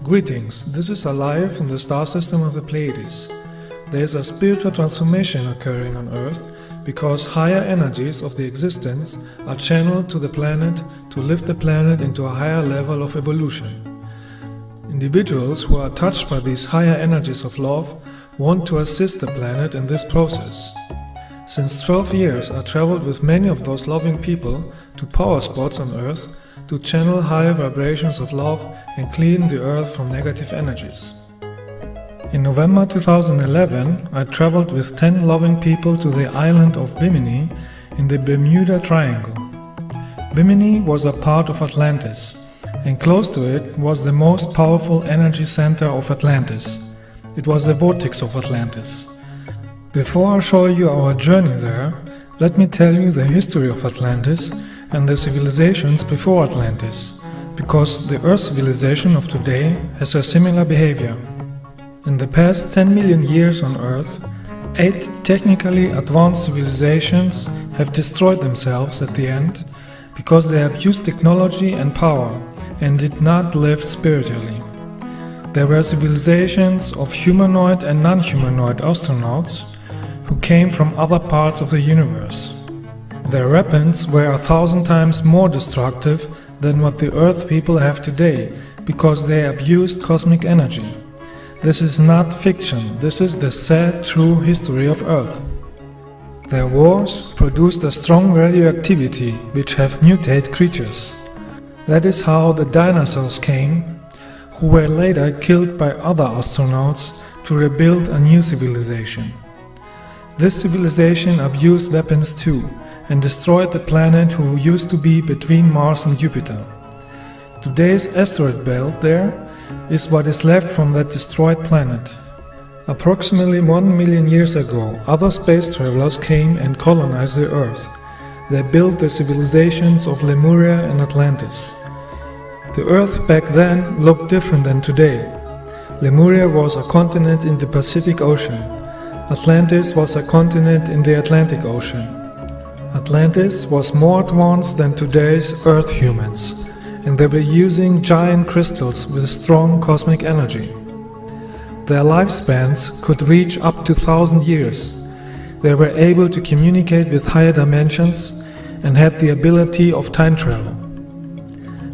Greetings, this is Alaje from the star system of the Pleiades. There is a spiritual transformation occurring on Earth because higher energies of the existence are channeled to the planet to lift the planet into a higher level of evolution. Individuals who are touched by these higher energies of love want to assist the planet in this process. Since 12 years I traveled with many of those loving people to power spots on Earth to channel higher vibrations of love and clean the Earth from negative energies. In November 2011, I traveled with 10 loving people to the island of Bimini in the Bermuda Triangle. Bimini was a part of Atlantis, and close to it was the most powerful energy center of Atlantis. It was the vortex of Atlantis. Before I show you our journey there, let me tell you the history of Atlantis and the civilizations before Atlantis, because the Earth civilization of today has a similar behavior. In the past 10 million years on Earth, 8 technically advanced civilizations have destroyed themselves at the end because they abused technology and power and did not live spiritually. There were civilizations of humanoid and non-humanoid astronauts who came from other parts of the universe. Their weapons were 1,000 times more destructive than what the Earth people have today because they abused cosmic energy. This is not fiction, this is the sad, true history of Earth. Their wars produced a strong radioactivity which have mutated creatures. That is how the dinosaurs came, who were later killed by other astronauts to rebuild a new civilization. This civilization abused weapons too, and destroyed the planet who used to be between Mars and Jupiter. Today's asteroid belt there is what is left from that destroyed planet. Approximately 1 million years ago, other space travelers came and colonized the Earth. They built the civilizations of Lemuria and Atlantis. The Earth back then looked different than today. Lemuria was a continent in the Pacific Ocean. Atlantis was a continent in the Atlantic Ocean. Atlantis was more advanced than today's Earth humans, and they were using giant crystals with strong cosmic energy. Their lifespans could reach up to 1,000 years. They were able to communicate with higher dimensions and had the ability of time travel.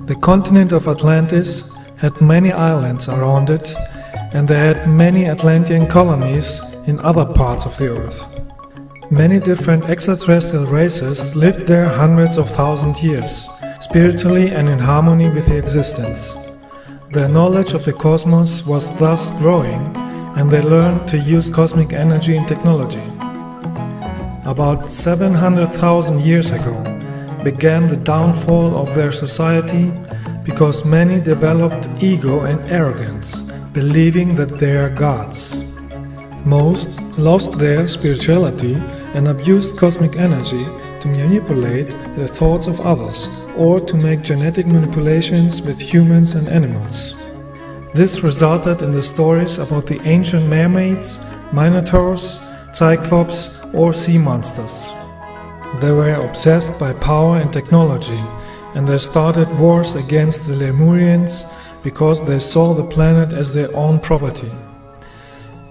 The continent of Atlantis had many islands around it, and they had many Atlantean colonies in other parts of the Earth. Many different extraterrestrial races lived there hundreds of thousands of years, spiritually and in harmony with the existence. Their knowledge of the cosmos was thus growing, and they learned to use cosmic energy and technology. About 700,000 years ago began the downfall of their society because many developed ego and arrogance, believing that they are gods. Most lost their spirituality and abused cosmic energy to manipulate the thoughts of others or to make genetic manipulations with humans and animals. This resulted in the stories about the ancient mermaids, minotaurs, cyclops or sea monsters. They were obsessed by power and technology, and they started wars against the Lemurians because they saw the planet as their own property.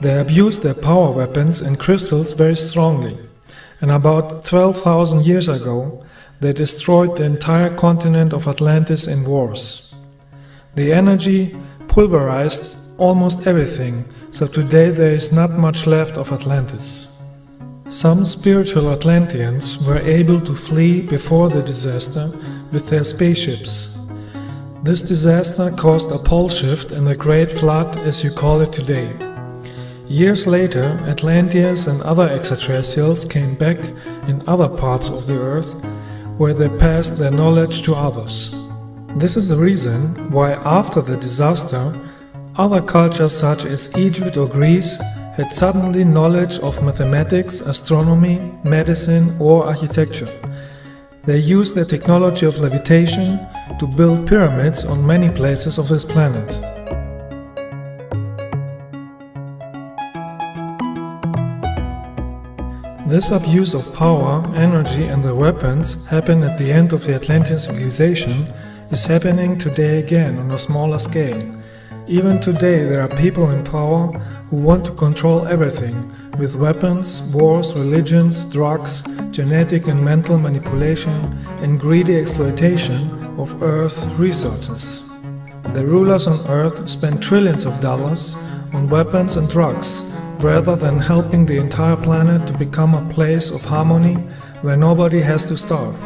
They abused their power weapons and crystals very strongly, and about 12,000 years ago they destroyed the entire continent of Atlantis in wars. The energy pulverized almost everything, so today there is not much left of Atlantis. Some spiritual Atlanteans were able to flee before the disaster with their spaceships. This disaster caused a pole shift and the Great Flood, as you call it today. Years later, Atlanteans and other extraterrestrials came back in other parts of the Earth, where they passed their knowledge to others. This is the reason why after the disaster, other cultures such as Egypt or Greece had suddenly knowledge of mathematics, astronomy, medicine or architecture. They used the technology of levitation to build pyramids on many places of this planet. This abuse of power, energy and the weapons happened at the end of the Atlantean civilization is happening today again on a smaller scale. Even today there are people in power who want to control everything with weapons, wars, religions, drugs, genetic and mental manipulation and greedy exploitation of Earth's resources. The rulers on Earth spend trillions of dollars on weapons and drugs rather than helping the entire planet to become a place of harmony where nobody has to starve.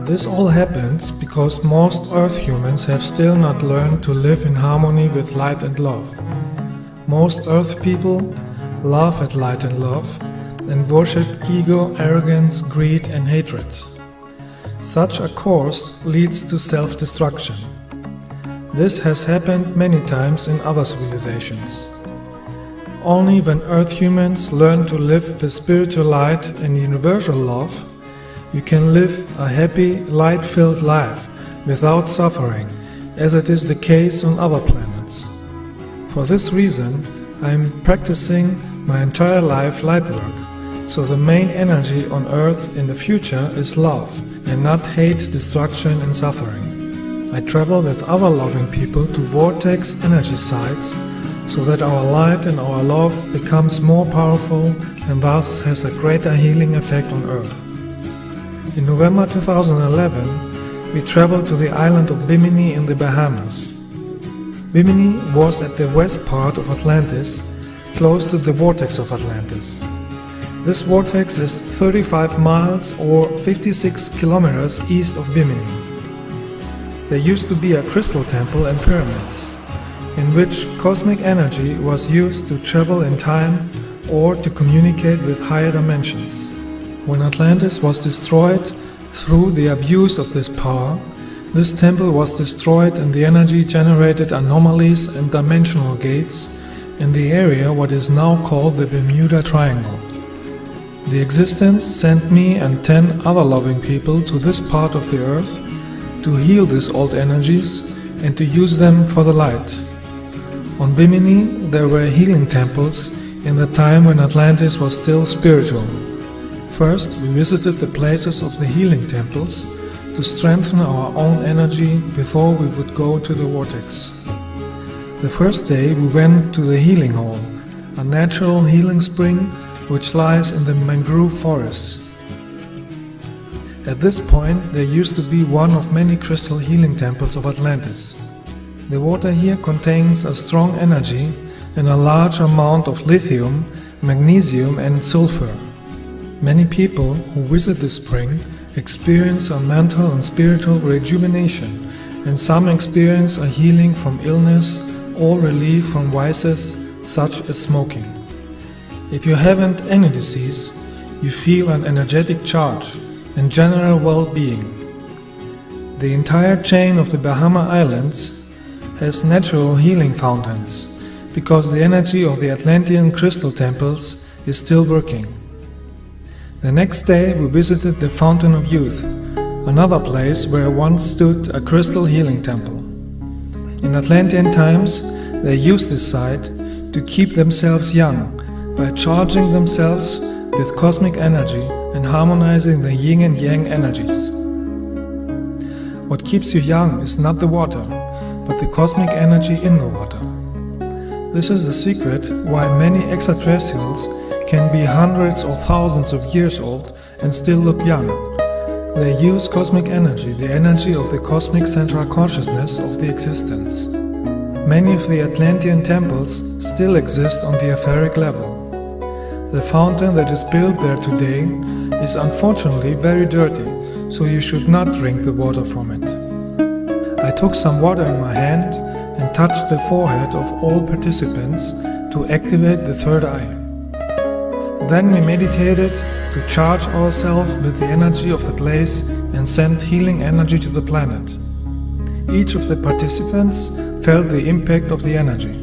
This all happens because most Earth humans have still not learned to live in harmony with light and love. Most Earth people laugh at light and love and worship ego, arrogance, greed and hatred. Such a course leads to self-destruction. This has happened many times in other civilizations. Only when Earth humans learn to live with spiritual light and universal love, you can live a happy, light-filled life without suffering, as it is the case on other planets. For this reason, I am practicing my entire life light work, so the main energy on Earth in the future is love and not hate, destruction and suffering. I travel with other loving people to vortex energy sites, so that our light and our love becomes more powerful and thus has a greater healing effect on Earth. In November 2011, we traveled to the island of Bimini in the Bahamas. Bimini was at the west part of Atlantis, close to the vortex of Atlantis. This vortex is 35 miles or 56 kilometers east of Bimini. There used to be a crystal temple and pyramids, in which cosmic energy was used to travel in time or to communicate with higher dimensions. When Atlantis was destroyed through the abuse of this power, this temple was destroyed and the energy generated anomalies and dimensional gates in the area what is now called the Bermuda Triangle. The existence sent me and 10 other loving people to this part of the earth to heal these old energies and to use them for the light. On Bimini there were healing temples in the time when Atlantis was still spiritual. First, we visited the places of the healing temples to strengthen our own energy before we would go to the vortex. The first day we went to the healing hall, a natural healing spring which lies in the mangrove forests. At this point there used to be one of many crystal healing temples of Atlantis. The water here contains a strong energy and a large amount of lithium, magnesium and sulfur. Many people who visit this spring experience a mental and spiritual rejuvenation, and some experience a healing from illness or relief from vices such as smoking. If you haven't any disease, you feel an energetic charge and general well-being. The entire chain of the Bahama Islands has natural healing fountains, because the energy of the Atlantean crystal temples is still working. The next day we visited the Fountain of Youth, another place where once stood a crystal healing temple. In Atlantean times they used this site to keep themselves young by charging themselves with cosmic energy and harmonizing the yin and yang energies. What keeps you young is not the water, but the cosmic energy in the water. This is the secret why many extraterrestrials can be hundreds or thousands of years old and still look young. They use cosmic energy, the energy of the cosmic central consciousness of the existence. Many of the Atlantean temples still exist on the etheric level. The fountain that is built there today is unfortunately very dirty, so you should not drink the water from it. I took some water in my hand and touched the forehead of all participants to activate the third eye. Then we meditated to charge ourselves with the energy of the place and send healing energy to the planet. Each of the participants felt the impact of the energy.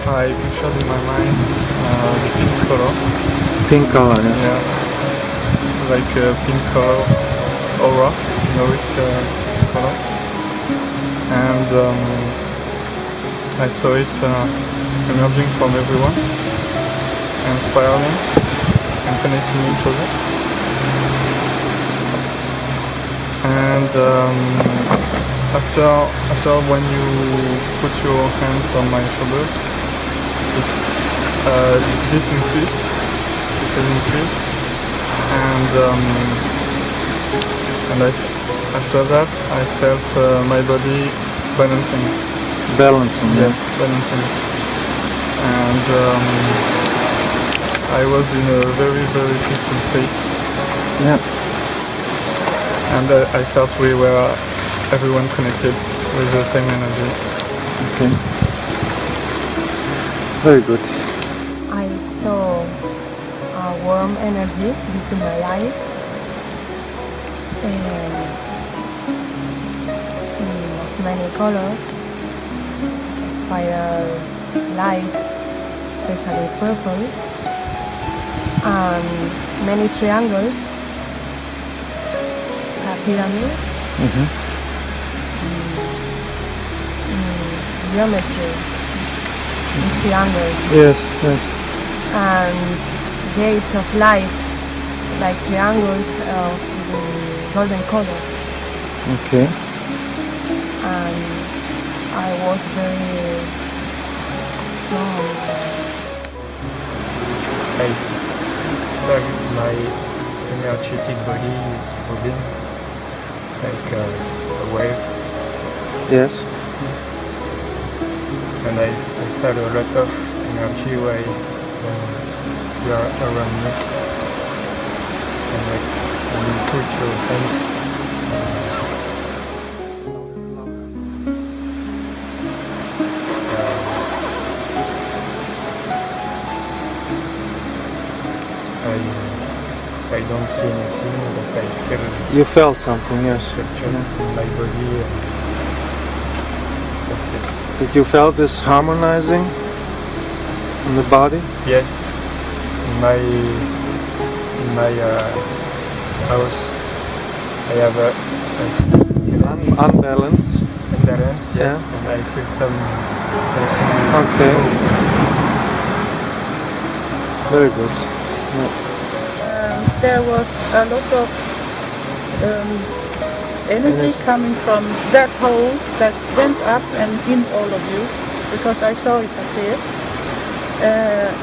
I pictured in my mind the pink color. Pink color, yeah. Yeah. like a pink color aura, Nordic color, and I saw it emerging from everyone and spiraling and connecting each other. And after when you put your hands on my shoulders, this increased. It has increased, and after that I felt my body balancing. Balancing. Yes, balancing. And I was in a very, very peaceful state. Yeah. And I felt we were everyone connected with the same energy. Okay. Very good. I saw a warm energy between my eyes and of many colors, spiral light, especially purple, and many triangles, a pyramid, geometry, triangles. Yes, yes. And gates of light, like triangles of the golden color. Okay. And I was very strong. Like my energetic body is moving like a wave, Yes. and I felt a lot of energy when you are around me. And like when you put your hands I don't see anything, but I feel You felt something, yes. just in my body. That's it. Did you felt this harmonizing in the body? Yes, in my house, I have a Unbalanced. imbalance. Yes, Yeah. and I feel some tension. Okay. Very good. There was a lot of energy coming from that hole that went up and in all of you, because I saw it up there.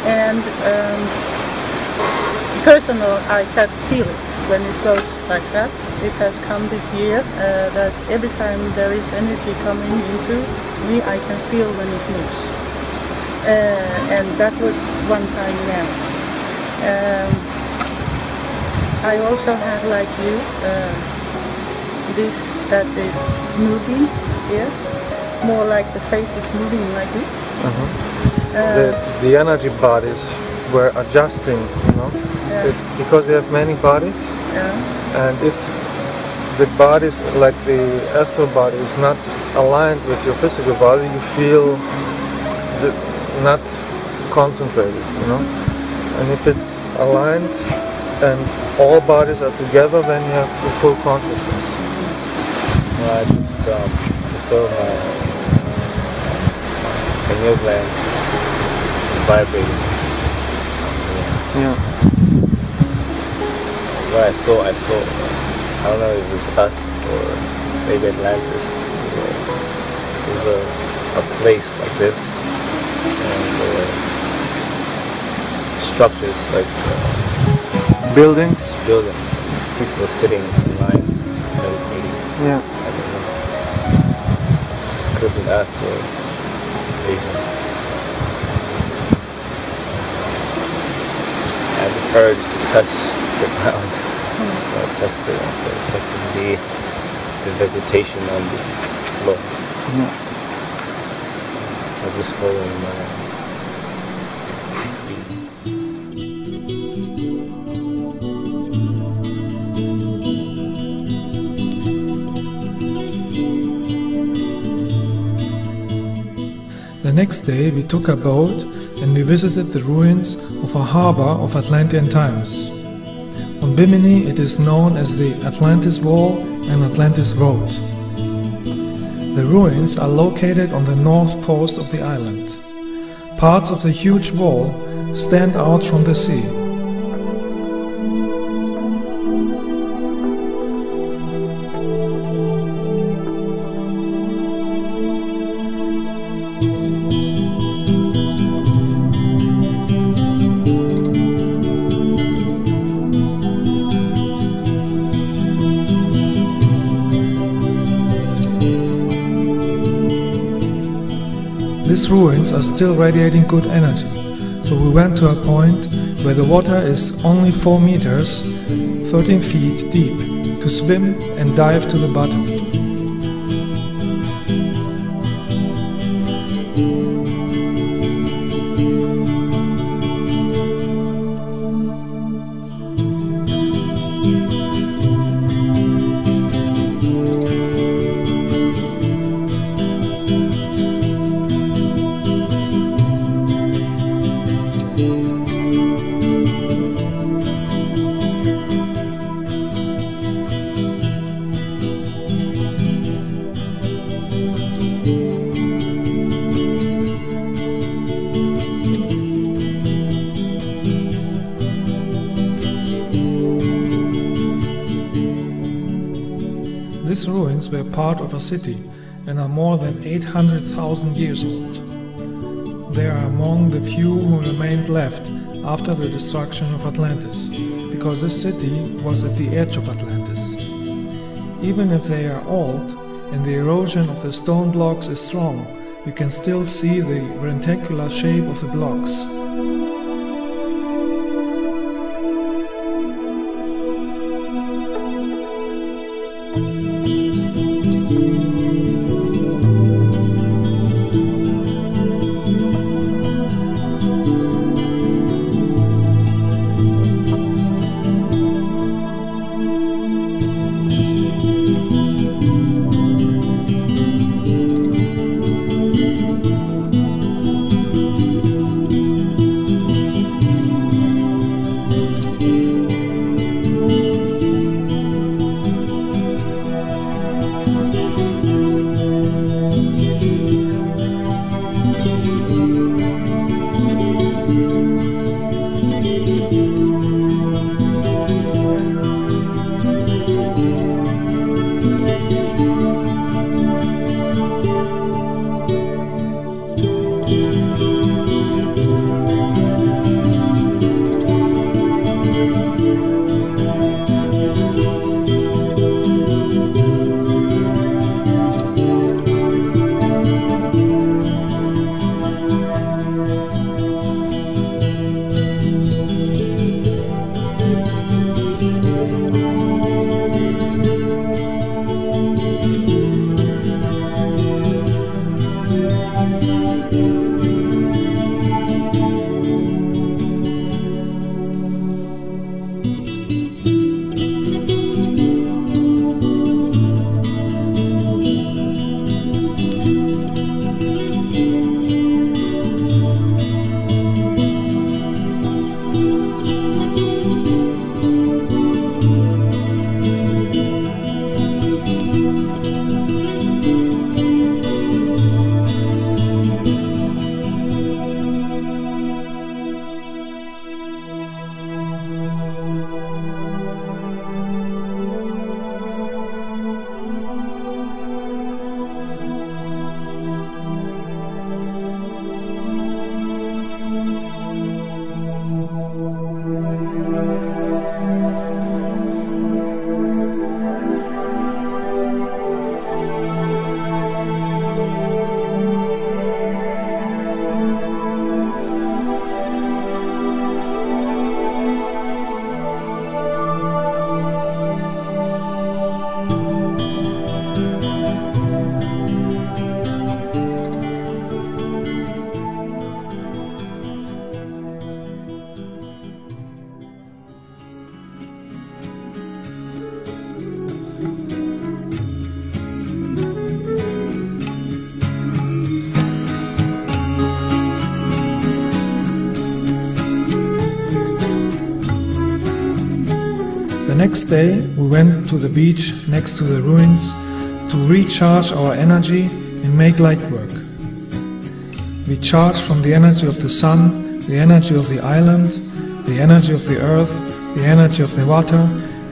And personal, I can feel it when it goes like that. It has come this year that every time there is energy coming into me, I can feel when it moves. And that was one time now. I also have, like you, this that it's moving here, more like the face is moving like this. The energy bodies were adjusting, you know, Yeah. because we have many bodies, Yeah. and if the bodies, like the astral body, is not aligned with your physical body, you feel not concentrated, you know. And if it's aligned and all bodies are together, then you have the full consciousness. Well, I just feel my pineal gland vibrating. Yeah. What I saw, I don't know if it's us or maybe Atlantis. There's a place like this, and structures like Buildings. people sitting in lines, meditating. Yeah. I don't know. Could have been us or Asian. I had this urge to touch the ground. So I touched it instead of touching the vegetation on the floor. Yeah. I was just following my The next day we took a boat and we visited the ruins of a harbor of Atlantean times. On Bimini it is known as the Atlantis Wall and Atlantis Road. The ruins are located on the north coast of the island. Parts of the huge wall stand out from the sea. These ruins are still radiating good energy, so we went to a point where the water is only 4 meters, 13 feet deep, to swim and dive to the bottom. These ruins were part of a city and are more than 800,000 years old. They are among the few who remained left after the destruction of Atlantis, because this city was at the edge of Atlantis. Even if they are old and the erosion of the stone blocks is strong, you can still see the reticular shape of the blocks. next day we went to the beach next to the ruins to recharge our energy and make light work. We charged from the energy of the sun, the energy of the island, the energy of the earth, the energy of the water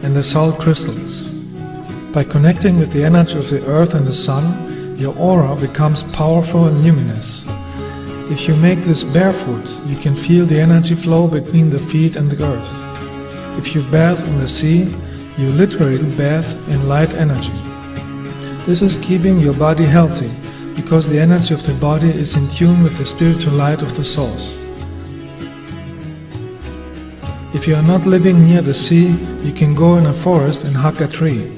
and the salt crystals. By connecting with the energy of the earth and the sun, your aura becomes powerful and luminous. If you make this barefoot, you can feel the energy flow between the feet and the earth. If you bathe in the sea, you literally bathe in light energy. This is keeping your body healthy, because the energy of the body is in tune with the spiritual light of the source. If you are not living near the sea, you can go in a forest and hug a tree.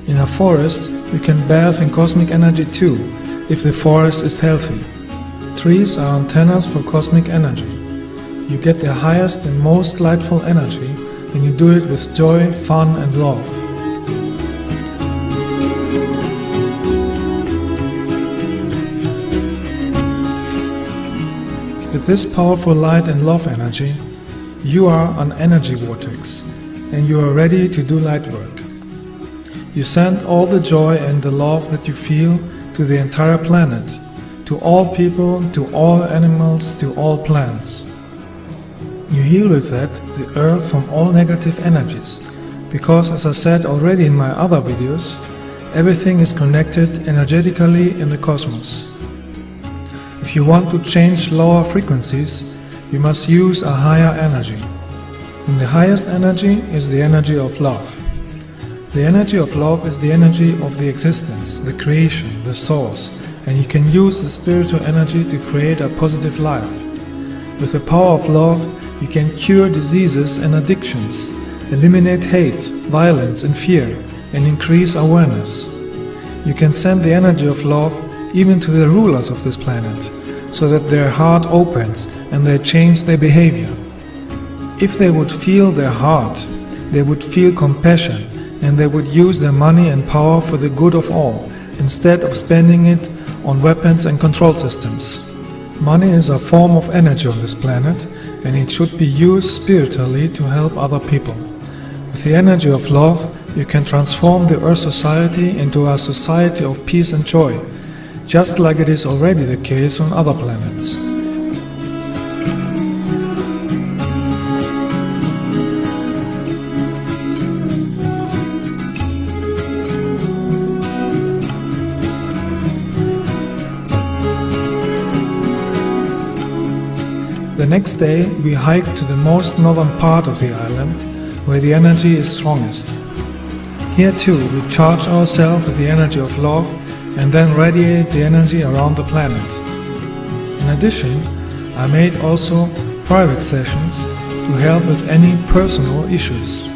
In a forest, you can bathe in cosmic energy too, if the forest is healthy. Trees are antennas for cosmic energy. You get the highest and most lightful energy when you do it with joy, fun and love. With this powerful light and love energy, you are an energy vortex, and you are ready to do light work. You send all the joy and the love that you feel to the entire planet, to all people, to all animals, to all plants. You heal with that the earth from all negative energies, because as I said already in my other videos, everything is connected energetically in the cosmos. If you want to change lower frequencies, you must use a higher energy. And the highest energy is the energy of love. The energy of love is the energy of the existence, the creation, the source, and you can use the spiritual energy to create a positive life. With the power of love, you can cure diseases and addictions, eliminate hate, violence and fear, and increase awareness. You can send the energy of love even to the rulers of this planet, so that their heart opens and they change their behavior. If they would feel their heart, they would feel compassion and they would use their money and power for the good of all, instead of spending it on weapons and control systems. Money is a form of energy on this planet, and it should be used spiritually to help other people. With the energy of love, you can transform the Earth society into a society of peace and joy, just like it is already the case on other planets. The next day we hiked to the most northern part of the island, where the energy is strongest. Here too we charge ourselves with the energy of love and then radiate the energy around the planet. In addition, I made also private sessions to help with any personal issues.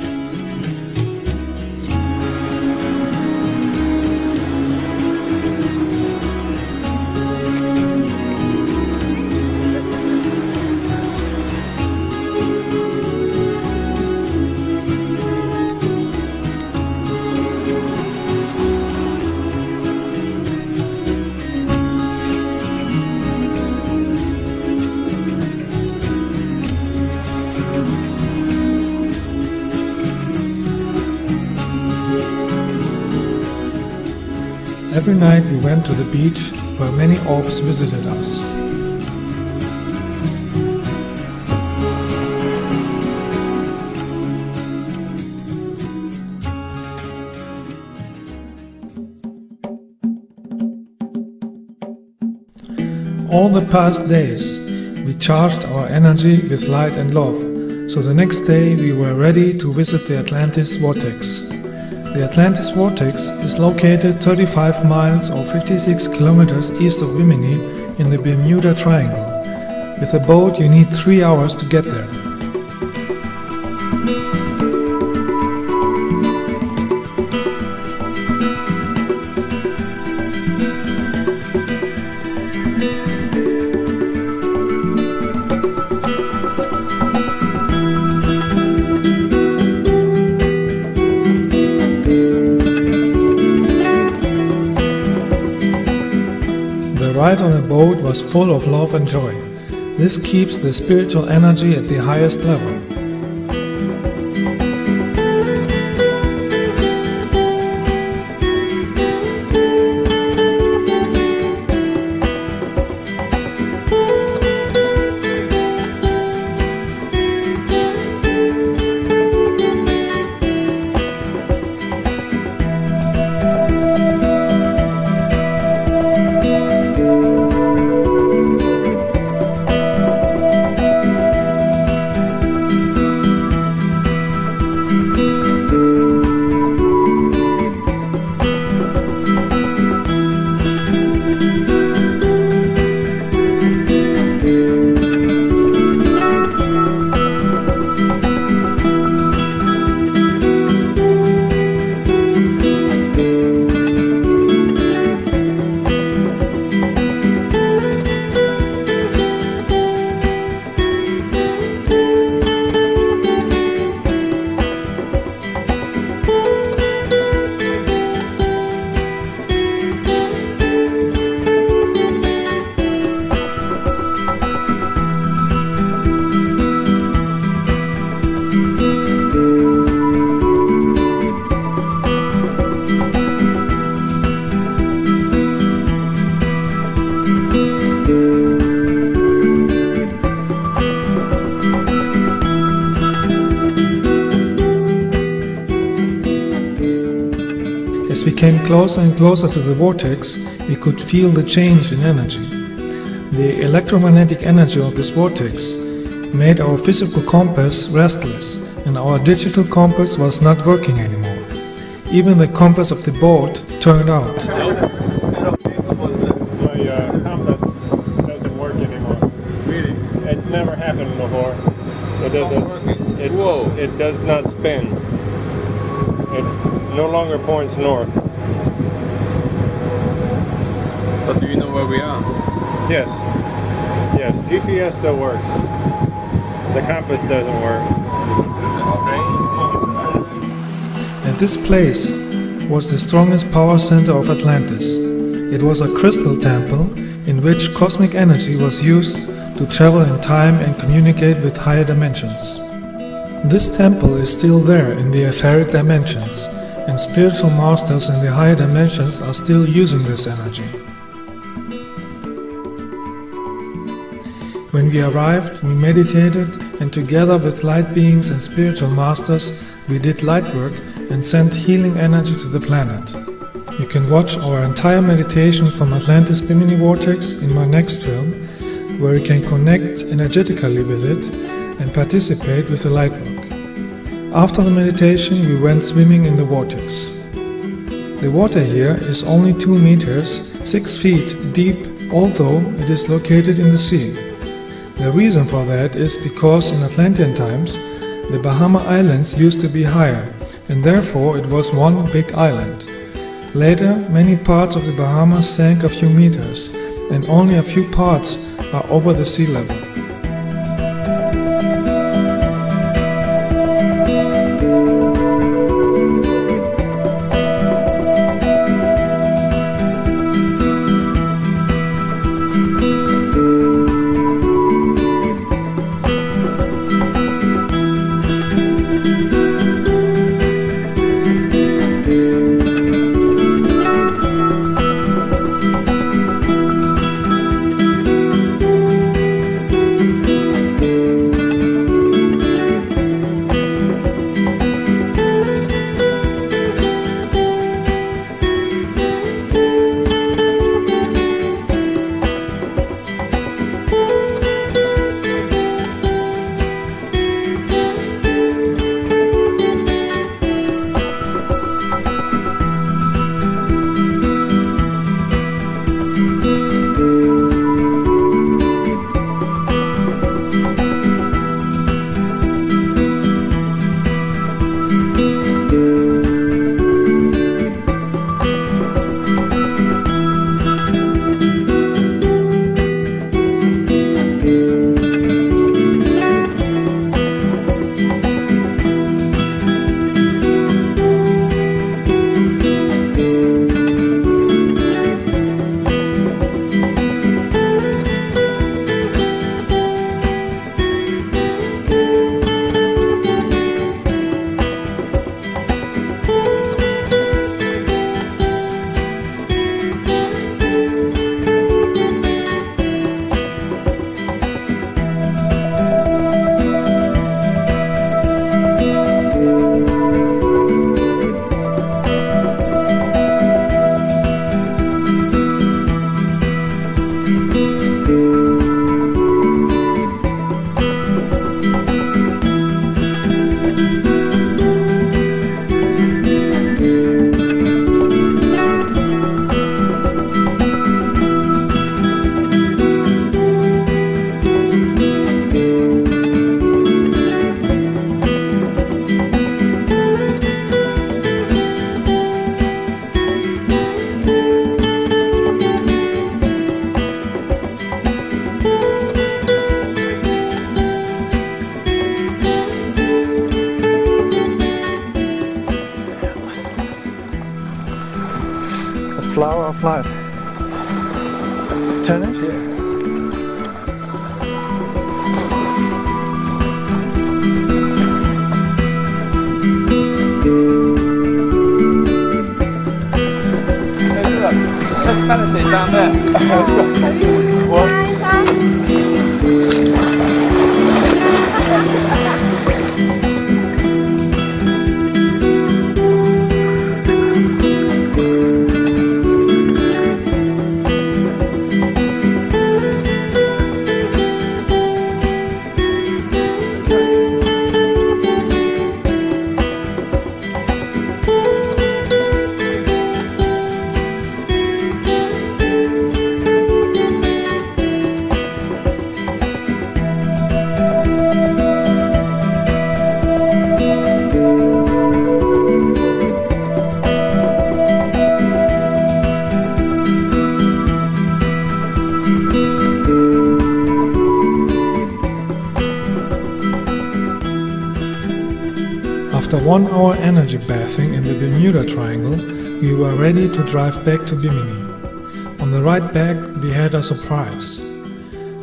Every night we went to the beach where many orbs visited us. All the past days we charged our energy with light and love, so the next day we were ready to visit the Atlantis vortex. The Atlantis vortex is located 35 miles or 56 kilometers east of Bimini in the Bermuda Triangle. With a boat you need 3 hours to get there. The ride on a boat was full of love and joy. This keeps the spiritual energy at the highest level. came closer and closer to the vortex, we could feel the change in energy. The electromagnetic energy of this vortex made our physical compass restless, and our digital compass was not working anymore. Even the compass of the boat turned out. My compass doesn't work anymore. Really? It's never happened before. It does not spin. It no longer points north. But do you know where we are? Yes. Yes, GPS still works. The compass doesn't work. And this place was the strongest power center of Atlantis. It was a crystal temple in which cosmic energy was used to travel in time and communicate with higher dimensions. This temple is still there in the etheric dimensions, and spiritual masters in the higher dimensions are still using this energy. When we arrived, we meditated, and together with light beings and spiritual masters, we did light work and sent healing energy to the planet. You can watch our entire meditation from Atlantis Bimini Vortex in my next film, where you can connect energetically with it and participate with the light work. After the meditation, we went swimming in the vortex. The water here is only 2 meters, 6 feet deep, although it is located in the sea. The reason for that is because in Atlantean times, the Bahama Islands used to be higher, and therefore it was one big island. Later, many parts of the Bahamas sank a few meters, and only a few parts are over the sea level. Flower of life. Turn it here. After 1 hour energy bathing in the Bermuda Triangle, we were ready to drive back to Bimini. On the ride back, we had a surprise.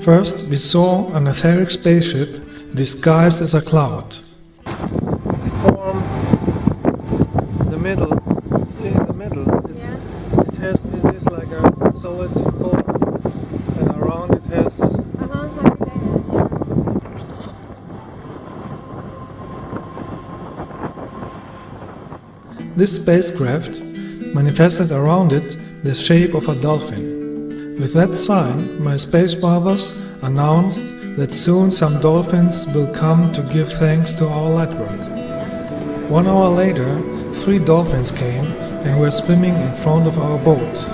First, we saw an etheric spaceship disguised as a cloud. Form the middle. See in the middle, it is like a solid form, and around it has. This spacecraft manifested around it the shape of a dolphin. With that sign, my space brothers announced that soon some dolphins will come to give thanks to our light work. 1 hour later, 3 dolphins came and were swimming in front of our boat.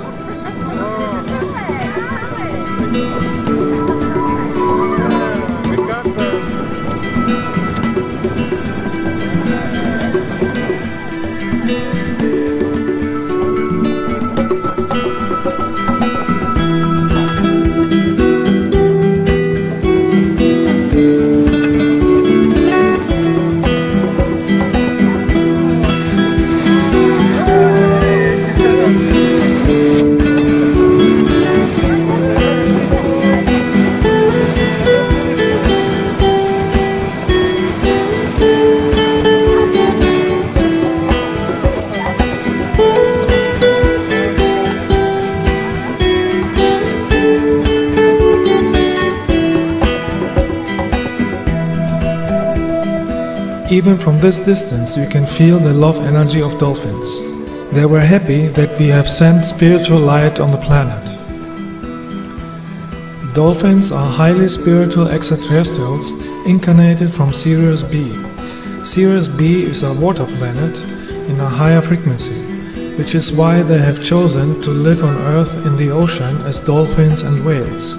Even from this distance you can feel the love energy of dolphins. They were happy that we have sent spiritual light on the planet. Dolphins are highly spiritual extraterrestrials incarnated from Sirius B. Sirius B is a water planet in a higher frequency, which is why they have chosen to live on Earth in the ocean as dolphins and whales.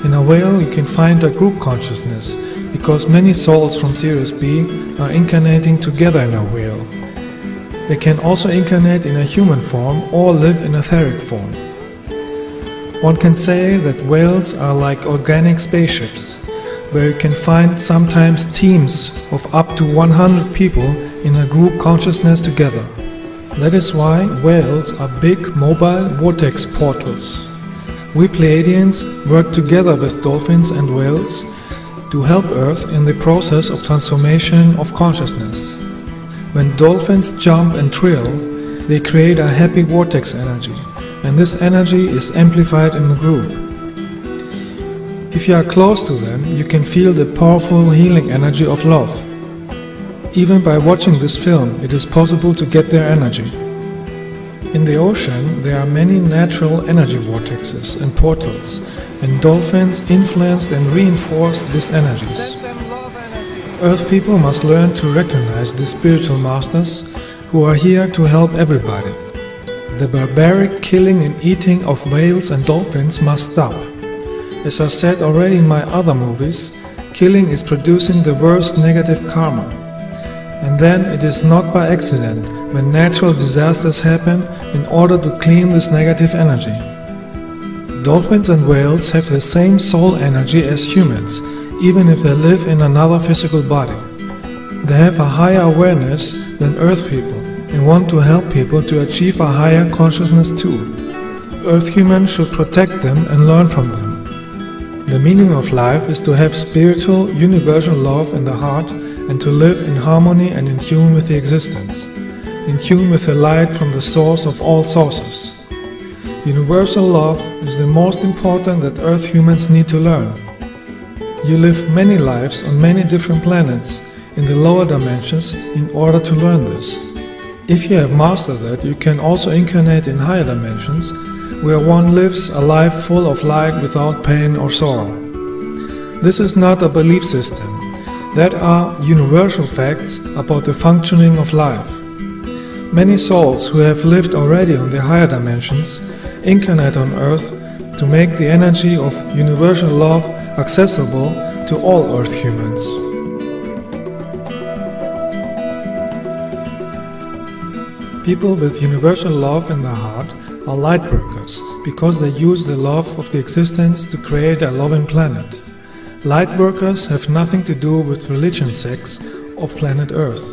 In a whale you can find a group consciousness, because many souls from Sirius B are incarnating together in a whale. They can also incarnate in a human form or live in etheric form. One can say that whales are like organic spaceships, where you can find sometimes teams of up to 100 people in a group consciousness together. That is why whales are big mobile vortex portals. We Pleiadians work together with dolphins and whales to help Earth in the process of transformation of consciousness. When dolphins jump and trill, they create a happy vortex energy, and this energy is amplified in the group. If you are close to them, you can feel the powerful healing energy of love. Even by watching this film, it is possible to get their energy. In the ocean, there are many natural energy vortexes and portals, and dolphins influenced and reinforced these energies. Earth people must learn to recognize the spiritual masters who are here to help everybody. The barbaric killing and eating of whales and dolphins must stop. As I said already in my other movies, killing is producing the worst negative karma. And then it is not by accident when natural disasters happen in order to clean this negative energy. Dolphins and whales have the same soul energy as humans, even if they live in another physical body. They have a higher awareness than Earth people and want to help people to achieve a higher consciousness too. Earth humans should protect them and learn from them. The meaning of life is to have spiritual, universal love in the heart and to live in harmony and in tune with the existence, in tune with the light from the source of all sources. Universal love is the most important that Earth humans need to learn. You live many lives on many different planets in the lower dimensions in order to learn this. If you have mastered that, you can also incarnate in higher dimensions, where one lives a life full of light without pain or sorrow. This is not a belief system. That are universal facts about the functioning of life. Many souls who have lived already on the higher dimensions incarnate on Earth to make the energy of universal love accessible to all Earth humans. People with universal love in their heart are light workers because they use the love of the existence to create a loving planet. Light workers have nothing to do with religion sects of planet Earth.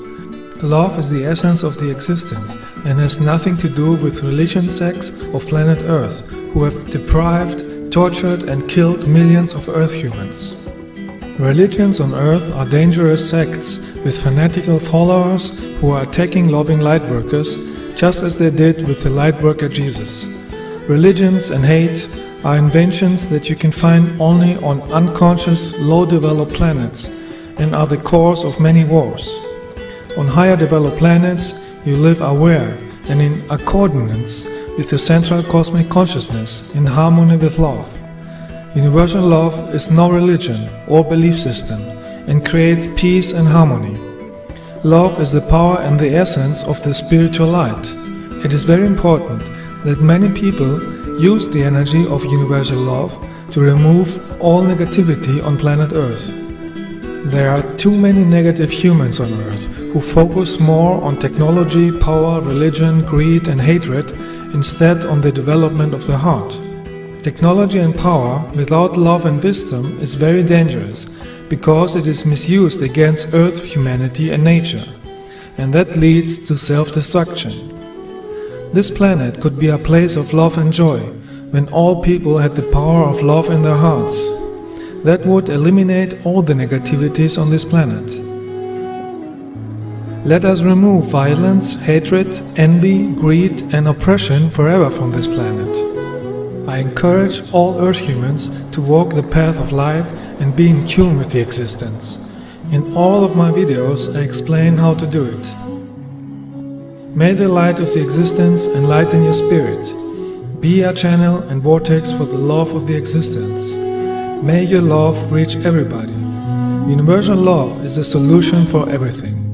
Love is the essence of the existence and has nothing to do with religion sects of planet Earth who have deprived, tortured and killed millions of Earth humans. Religions on Earth are dangerous sects with fanatical followers who are attacking loving lightworkers just as they did with the lightworker Jesus. Religions and hate are inventions that you can find only on unconscious, low-developed planets and are the cause of many wars. On higher developed planets, you live aware and in accordance with the central cosmic consciousness in harmony with love. Universal love is no religion or belief system and creates peace and harmony. Love is the power and the essence of the spiritual light. It is very important that many people use the energy of universal love to remove all negativity on planet Earth. There are too many negative humans on Earth who focus more on technology, power, religion, greed and hatred instead on the development of the heart. Technology and power without love and wisdom is very dangerous because it is misused against Earth, humanity and nature, and that leads to self-destruction. This planet could be a place of love and joy when all people had the power of love in their hearts. That would eliminate all the negativities on this planet. Let us remove violence, hatred, envy, greed and oppression forever from this planet. I encourage all Earth humans to walk the path of light and be in tune with the existence. In all of my videos I explain how to do it. May the light of the existence enlighten your spirit. Be a channel and vortex for the love of the existence. May your love reach everybody. Universal love is the solution for everything.